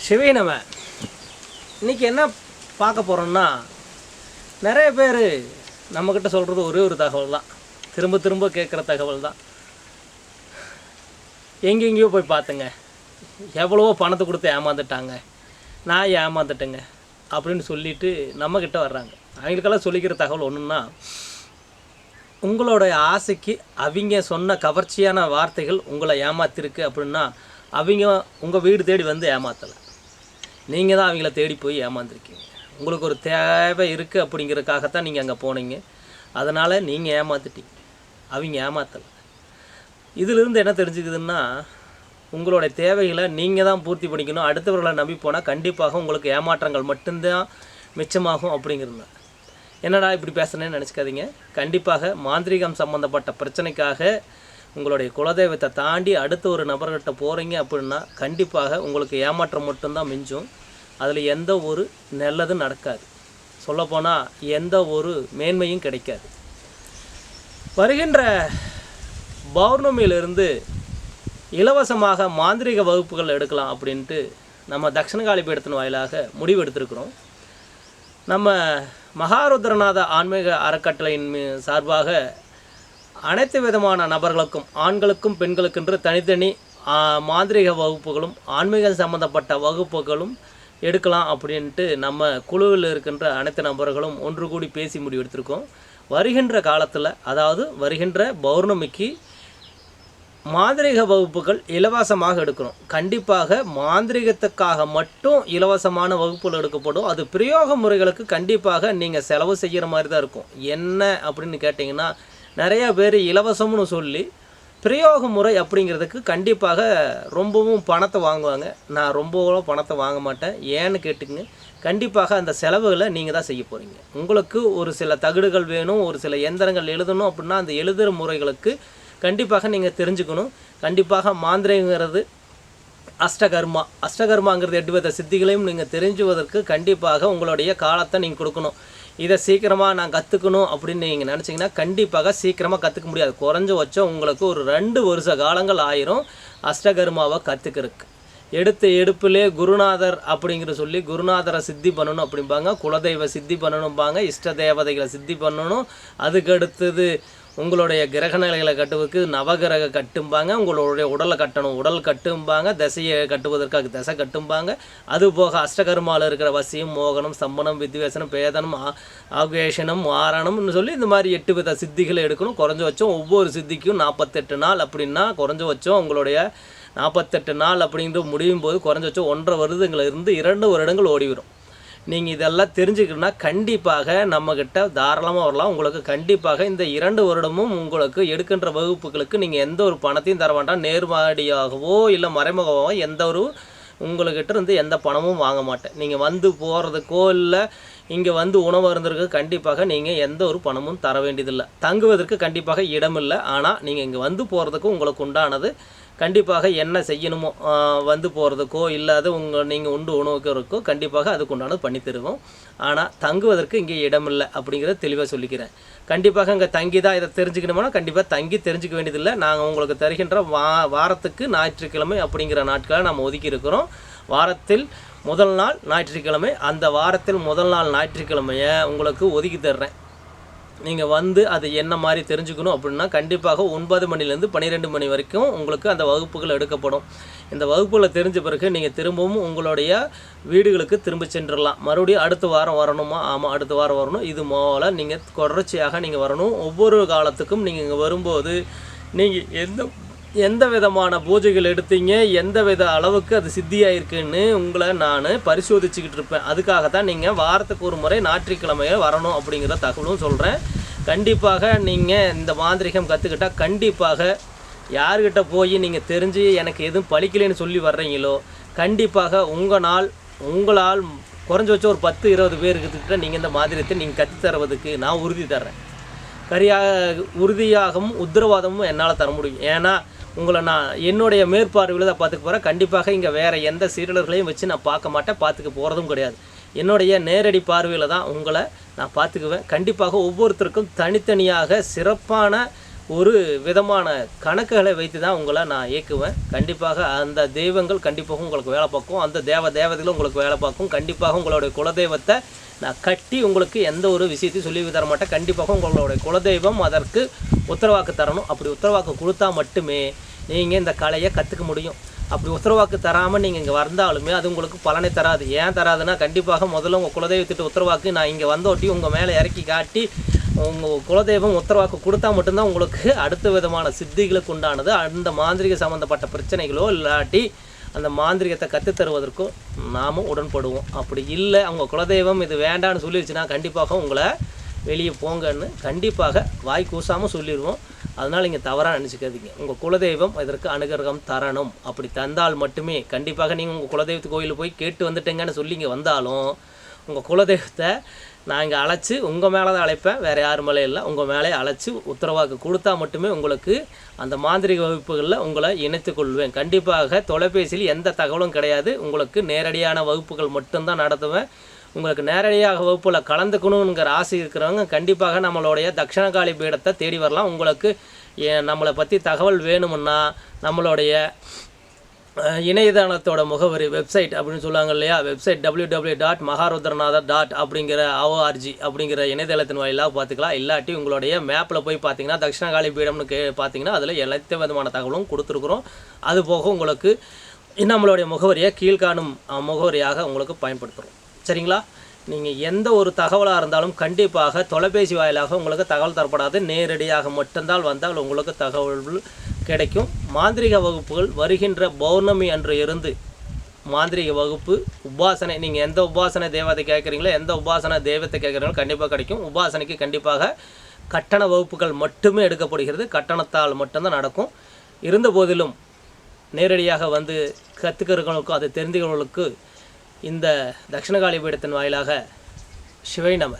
சிவே நம்ம இன்றைக்கி என்ன பார்க்க போகிறோம்னா, நிறைய பேர் நம்மக்கிட்ட சொல்கிறது ஒரே ஒரு தகவல் தான், திரும்ப திரும்ப கேட்குற தகவல் தான். எங்கெங்கேயோ போய் பார்த்துங்க, எவ்வளவோ பணத்தை கொடுத்து ஏமாந்துட்டாங்க, நான் ஏமாந்துட்டேங்க அப்படின்னு சொல்லிட்டு நம்மக்கிட்ட வர்றாங்க. அவங்களுக்கெல்லாம் சொல்லிக்கிற தகவல் ஒன்றுன்னா, உங்களோட ஆசைக்கு அவங்க சொன்ன கவர்ச்சியான வார்த்தைகள் உங்களை ஏமாத்திருக்கு அப்படின்னா, அவங்க உங்கள் வீடு தேடி வந்து ஏமாத்தலை, நீங்கள் தான் அவங்கள தேடி போய் ஏமாந்துருக்கீங்க. உங்களுக்கு ஒரு தேவை இருக்குது அப்படிங்கிறதுக்காகத்தான் நீங்கள் அங்கே போனீங்க, அதனால் நீங்கள் ஏமாற்றிட்டீங்க, அவங்க ஏமாத்தலை. இதிலிருந்து என்ன தெரிஞ்சுக்குதுன்னா, உங்களுடைய தேவைகளை நீங்கள் தான் பூர்த்தி பண்ணிக்கணும். அடுத்தவர்களை நம்பி போனால் கண்டிப்பாக உங்களுக்கு ஏமாற்றங்கள் மட்டும்தான் மிச்சமாகும் அப்படிங்கிறது. என்னடா இப்படி பேசுகிறேன்னு நினச்சிக்காதீங்க. கண்டிப்பாக மாந்திரீகம் சம்மந்தப்பட்ட பிரச்சனைக்காக உங்களுடைய குலதெய்வத்தை தாண்டி அடுத்த ஒரு நபர்கிட்ட போகிறீங்க அப்படின்னா கண்டிப்பாக உங்களுக்கு ஏமாற்றம் மட்டும்தான் மிஞ்சும். அதில் எந்த ஒரு நல்லதும் நடக்காது, சொல்லப்போனால் எந்த ஒரு மேன்மையும் கிடைக்காது. வருகின்ற பௌர்ணமியிலிருந்து இலவசமாக மாந்திரிக வகுப்புகள் எடுக்கலாம் அப்படின்ட்டு நம்ம தட்சிணகாளி பீடத்தின் வாயிலாக முடிவு எடுத்திருக்கிறோம். நம்ம மகாருத்ரநாத ஆன்மீக அறக்கட்டளையின் சார்பாக அனைத்து விதமான நபர்களுக்கும், ஆண்களுக்கும் பெண்களுக்கென்று தனித்தனி மாந்திரிக வகுப்புகளும் ஆன்மீகம் சம்பந்தப்பட்ட வகுப்புகளும் எடுக்கலாம் அப்படின்ட்டு நம்ம குழுவில் இருக்கின்ற அனைத்து நபர்களும் ஒன்று கூடி பேசி முடிவு எடுத்திருக்கோம். வருகின்ற காலத்தில், அதாவது வருகின்ற பௌர்ணமிக்கு மாந்திரிக வகுப்புகள் இலவசமாக எடுக்கிறோம். கண்டிப்பாக மாந்திரிகத்துக்காக மட்டும் இலவசமான வகுப்புகள் எடுக்கப்படும். அது பிரயோக முறைகளுக்கு கண்டிப்பாக நீங்கள் செலவு செய்கிற மாதிரி தான் இருக்கும். என்ன அப்படின்னு கேட்டிங்கன்னா, நிறையா பேர் இலவசம்னு சொல்லி பிரயோக முறை அப்படிங்கிறதுக்கு கண்டிப்பாக ரொம்பவும் பணத்தை வாங்குவாங்க. நான் ரொம்பவும் பணத்தை வாங்க மாட்டேன். ஏன்னு கேட்டுக்குங்க, கண்டிப்பாக அந்த செலவுகளை நீங்கள் தான் செய்ய போகிறீங்க. உங்களுக்கு ஒரு சில தகடுகள் வேணும், ஒரு சில எந்திரங்கள் எழுதணும் அப்படின்னா அந்த எழுதுகிற முறைகளுக்கு கண்டிப்பாக நீங்கள் தெரிஞ்சுக்கணும். கண்டிப்பாக மாந்திரைங்கிறது அஷ்டகர்மாங்கிறது 8 வித சித்திகளையும் நீங்கள் தெரிஞ்சுவதற்கு கண்டிப்பாக உங்களுடைய காலத்தை நீங்கள் கொடுக்கணும். இதை சீக்கிரமாக நான் கற்றுக்கணும் அப்படின்னு நீங்கள் நினச்சிங்கன்னா கண்டிப்பாக சீக்கிரமாக கற்றுக்க முடியாது. குறைஞ்சபட்சம் உங்களுக்கு ஒரு 2 வருஷ காலங்கள் ஆயிரும் அஷ்டகர்மாவை கற்றுக்கிறதுக்கு. எடுப்பிலே குருநாதர் அப்படிங்கிற சொல்லி குருநாதரை சித்தி பண்ணணும் அப்படிம்பாங்க, குலதெய்வ சித்தி பண்ணணும்பாங்க, இஷ்ட தேவதைகளை சித்தி பண்ணணும். அதுக்கு அடுத்தது உங்களுடைய கிரக நிலைகளை கட்டுவதற்கு நவகிரக கட்டும்பாங்க, உங்களுடைய உடலை கட்டணும் உடல் கட்டும்பாங்க, திசையை கட்டுவதற்காக திசை கட்டும்பாங்க. அதுபோக அஷ்டகர்மாவில் இருக்கிற வசியம், மோகனம், சம்மனம், வித்வேசனம், பேதனம், ஆவேஷனம், வாரணம்னு சொல்லி இந்த மாதிரி 8 வித சித்திகளை எடுக்கணும். குறைஞ்சபட்சம் ஒவ்வொரு சித்திக்கும் 48 நாள் அப்படின்னா குறைஞ்சபட்சம் உங்களுடைய 48 நாள் அப்படின்ட்டு முடியும் போது குறைஞ்சபட்சம் 1.5 வருடங்களிலிருந்து 2 வருடங்கள் ஓடிவிடும். நீங்கள் இதெல்லாம் தெரிஞ்சுக்கணுன்னா கண்டிப்பாக நம்மக்கிட்ட தாராளமாக வரலாம். உங்களுக்கு கண்டிப்பாக இந்த 2 வருடமும் உங்களுக்கு எடுக்கின்ற வகுப்புகளுக்கு நீங்கள் எந்த ஒரு பணத்தையும் தர வேண்டாம். நேர்மாடியாகவோ இல்லை மறைமுகமாகவோ எந்த ஒரு உங்கள்கிட்ட இருந்து எந்த பணமும் வாங்க மாட்டேன். நீங்கள் வந்து போகிறதுக்கோ இல்லை இங்கே வந்து உணவு இருந்திருக்கு கண்டிப்பாக நீங்கள் எந்த ஒரு பணமும் தர வேண்டியதில்லை. தங்குவதற்கு கண்டிப்பாக இடம் இல்லை. ஆனால் நீங்கள் இங்கே வந்து போகிறதுக்கும் உங்களுக்கு உண்டானது கண்டிப்பாக என்ன செய்யணுமோ வந்து போகிறதுக்கோ இல்லாத நீங்கள் உண்டு உணவுக்கிறதுக்கோ கண்டிப்பாக அதுக்கு உண்டானது பண்ணி தருவோம். ஆனால் தங்குவதற்கு இங்கே இடமில்லை அப்படிங்கிறத தெளிவாக சொல்லிக்கிறேன். கண்டிப்பாக இங்கே தங்கி தான் இதை தெரிஞ்சுக்கணும்னா கண்டிப்பாக தங்கி தெரிஞ்சுக்க வேண்டியதில்லை. நாங்கள் உங்களுக்கு தருகின்ற வாரத்துக்கு ஞாயிற்றுக்கிழமை அப்படிங்கிற நாட்களை நம்ம ஒதுக்கி இருக்கிறோம். வாரத்தில் முதல் நாள் ஞாயிற்றுக்கிழமை, அந்த வாரத்தில் முதல் நாள் ஞாயிற்றுக்கிழமையை உங்களுக்கு ஒதுக்கி தர்றேன். நீங்கள் வந்து அது என்ன மாதிரி தெரிஞ்சுக்கணும் அப்படின்னா கண்டிப்பாக 9 மணிலேருந்து 12 மணி வரைக்கும் உங்களுக்கு அந்த வகுப்புகள் எடுக்கப்படும். இந்த வகுப்புகளை தெரிஞ்ச பிறகு நீங்கள் திரும்பவும் உங்களுடைய வீடுகளுக்கு திரும்ப சென்றுடலாம். மறுபடியும் அடுத்த வாரம் வரணுமா? ஆமாம், அடுத்த வாரம் வரணும். இது போல் நீங்கள் தொடர்ச்சியாக நீங்கள் வரணும். ஒவ்வொரு காலத்துக்கும் நீங்கள் இங்கே வரும்போது நீங்கள் எந்த விதமான பூஜைகள் எடுத்தீங்க, எந்த வித அளவுக்கு அது சித்தியாக இருக்குன்னு உங்களை நான் பரிசோதிச்சுக்கிட்டு இருப்பேன். அதுக்காகத்தான் நீங்கள் வாரத்துக்கு ஒரு முறை ஞாயிற்றுக்கிழமையை வரணும் அப்படிங்கிற தகவலும் சொல்கிறேன். கண்டிப்பாக நீங்கள் இந்த மாந்திரிகம் கற்றுக்கிட்டால் கண்டிப்பாக யார்கிட்ட போய் நீங்கள் தெரிஞ்சு எனக்கு எதுவும் பழிக்கலைன்னு சொல்லி வர்றீங்களோ கண்டிப்பாக உங்களால் குறைஞ்சபட்சம் ஒரு 10-20 பேருக்கிட்ட நீங்கள் இந்த மாந்திரியத்தை நீங்கள் கற்றுத்தருவதுக்கு நான் உறுதி தர்றேன். உறுதியாகவும் உத்தரவாதமும் என்னால் தர முடியும். ஏன்னா உங்களை நான் என்னுடைய மேற்பார்வையில் தான் பார்த்துக்க போகிறேன். கண்டிப்பாக இங்கே வேறு எந்த சீரியலர்களையும் வச்சு நான் பார்க்க மாட்டேன், பார்த்துக்க போகிறதும் கிடையாது. என்னுடைய நேரடி பார்வையில் தான் உங்களை நான் பார்த்துக்குவேன். கண்டிப்பாக ஒவ்வொருத்தருக்கும் தனித்தனியாக சிறப்பான ஒரு விதமான கணக்குகளை வைத்து தான் உங்களை நான் இயக்குவேன். கண்டிப்பாக அந்த தெய்வங்கள் கண்டிப்பாக உங்களுக்கு வேலை பார்க்கும். அந்த தேவதைகளும் உங்களுக்கு வேலை பார்க்கும். கண்டிப்பாக உங்களுடைய குலதெய்வத்தை நான் கட்டி உங்களுக்கு எந்த ஒரு விஷயத்தையும் சொல்லி தர மாட்டேன். கண்டிப்பாக உங்களுடைய குலதெய்வம் அதற்கு உத்தரவாக்கு தரணும். அப்படி உத்தரவாக்கு கொடுத்தா மட்டுமே நீங்கள் இந்த கலையை கற்றுக்க முடியும். அப்படி உத்தரவாக்கு தராமல் நீங்கள் இங்கே வந்தாலுமே அது உங்களுக்கு பலனை தராது. ஏன் தராதுன்னா, கண்டிப்பாக முதல்ல உங்கள் குலதெய்வத்திட்ட உத்தரவாக்கு நான் இங்கே வந்தோட்டி உங்கள் மேலே இறக்கி காட்டி உங்கள் குலதெய்வம் உத்தரவாக்கு கொடுத்தா மட்டும்தான் உங்களுக்கு அடுத்த விதமான சித்திகளுக்கு உண்டானது. அந்த மாந்திரிக சம்மந்தப்பட்ட பிரச்சனைகளோ இல்லாட்டி அந்த மாந்திரிகத்தை கற்றுத்தருவதற்கும் நாமும் உடன்படுவோம். அப்படி இல்லை, அவங்க குலதெய்வம் இது வேண்டான்னு சொல்லிடுச்சுன்னா கண்டிப்பாக உங்களை வெளியே போங்கன்னு கண்டிப்பாக வாய் கூசாமல் சொல்லிடுவோம். அதனால் இங்கே தவறாக நினச்சிக்காதீங்க. உங்கள் குலதெய்வம் இதற்கு அனுகிரகம் தரணும். அப்படி தந்தால் மட்டுமே கண்டிப்பாக நீங்கள் உங்கள் குலதெய்வத்து கோயிலில் போய் கேட்டு வந்துட்டேங்கன்னு சொல்லி இங்கே வந்தாலும் உங்கள் குலதெய்வத்தை நான் இங்கே அழைச்சி உங்கள் மேலே தான் அழைப்பேன், வேறு யார் மேலே இல்லை. உங்கள் மேலே அழைச்சி உத்தரவாக்கு கொடுத்தா மட்டுமே உங்களுக்கு அந்த மாந்திரிக வகுப்புகளில் உங்களை இணைத்து கொள்வேன். கண்டிப்பாக தொலைபேசியில் எந்த தகவலும் கிடையாது. உங்களுக்கு நேரடியான வகுப்புகள் மட்டும்தான் நடத்துவேன். உங்களுக்கு நேரடியாக வகுப்பில் கலந்துக்கணுங்கிற ஆசை இருக்கிறவங்க கண்டிப்பாக நம்மளுடைய தட்சிணகாளி பீடத்தை தேடி வரலாம். உங்களுக்கு நம்மளை பற்றி தகவல் வேணுமுன்னா நம்மளுடைய இணையதளத்தோட முகவரி வெப்சைட் அப்படின்னு சொல்லுவாங்க இல்லையா, வெப்சைட் www.maharudranathar. அப்படிங்கிற ORG அப்படிங்கிற இணையதளத்தின் வாயிலாக பார்த்துக்கலாம். இல்லாட்டி உங்களுடைய மேப்பில் போய் பார்த்தீங்கன்னா தட்சிணகாளி பீடம்னு பார்த்தீங்கன்னா அதில் எல்லாத்த விதமான தகவலும் கொடுத்துருக்குறோம். அது போக உங்களுக்கு நம்மளுடைய முகவரியை கீழ்காணும் முகவரியாக உங்களுக்கு பயன்படுத்துகிறோம். சரிங்களா? நீங்கள் எந்த ஒரு தகவலாக இருந்தாலும் கண்டிப்பாக தொலைபேசி வாயிலாக உங்களுக்கு தகவல் தரப்படாது. நேரடியாக மட்டும்தான் வந்தால் உங்களுக்கு தகவல் கிடைக்கும். மாந்திரிக வகுப்புகள் வருகின்ற பௌர்ணமி அன்று இருந்து மாந்திரிக வகுப்பு உபாசனை, நீங்கள் எந்த உபாசனை தெய்வத்தை கேட்குறீங்களோ எந்த உபாசனை தெய்வத்தை கேட்குறீங்களோ கண்டிப்பாக கிடைக்கும். உபாசனைக்கு கண்டிப்பாக கட்டண வகுப்புகள் மட்டுமே எடுக்கப்படுகிறது. கட்டணத்தால் மட்டும்தான் நடக்கும். இருந்த போதிலும் நேரடியாக வந்து கற்றுக்கிறவங்களுக்கும் அதை தெரிந்துகிறவர்களுக்கு இந்த தட்சிணகாளி பீடத்தின் வாயிலாக சிவை நம.